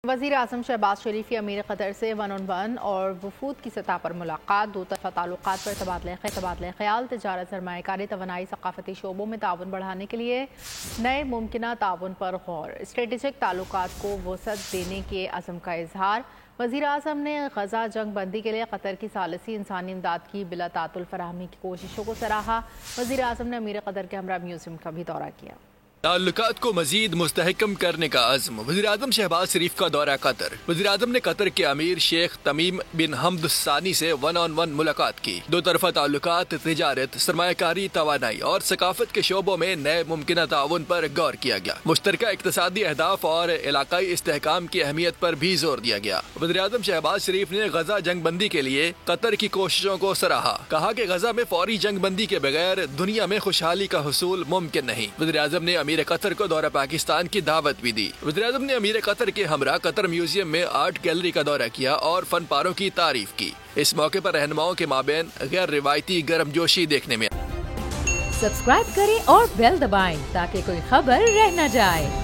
وزیر اعظم شہباز شریف کی امیر قطر سے ون آن ون اور وفود کی سطح پر ملاقات، دو طرفہ تعلقات پر تبادلہ خیال، تجارت، سرمایہ کاری، توانائی، ثقافتی شعبوں میں تعاون بڑھانے کے لیے نئے ممکنہ تعاون پر غور، اسٹریٹجک تعلقات کو وسعت دینے کے عزم کا اظہار۔ وزیر اعظم نے غزہ جنگ بندی کے لیے قطر کی ثالثی انسانی امداد کی بلا تعطل فراہمی کی کوششوں کو سراہا۔ وزیر اعظم نے امیر قطر کے ہمراہ میوزیم کا بھی دورہ کیا۔ تعلقات کو مزید مستحکم کرنے کا عزم، وزیر اعظم شہباز شریف کا دورہ قطر۔ وزیر اعظم نے قطر کے امیر شیخ تمیم بن حمد الثانی سے ون آن ون ملاقات کی۔ دو طرفہ تعلقات، تجارت، سرمایہ کاری، توانائی اور ثقافت کے شعبوں میں نئے ممکنہ تعاون پر غور کیا گیا۔ مشترکہ اقتصادی اہداف اور علاقائی استحکام کی اہمیت پر بھی زور دیا گیا۔ وزیر اعظم شہباز شریف نے غزہ جنگ بندی کے لیے قطر کی کوششوں کو سراہا، کہا کہ غزہ میں فوری جنگ بندی کے بغیر دنیا میں خوشحالی کا حصول ممکن نہیں۔ وزیر اعظم نے امیر قطر کو دورہ پاکستان کی دعوت بھی دی۔ وزیر اعظم نے امیر قطر کے ہمراہ قطر میوزیم میں آرٹ گیلری کا دورہ کیا اور فن پاروں کی تعریف کی۔ اس موقع پر رہنماؤں کے مابین غیر روایتی گرم جوشی دیکھنے میں سبسکرائب کریں اور بیل دبائیں تاکہ کوئی خبر رہ نہ جائے۔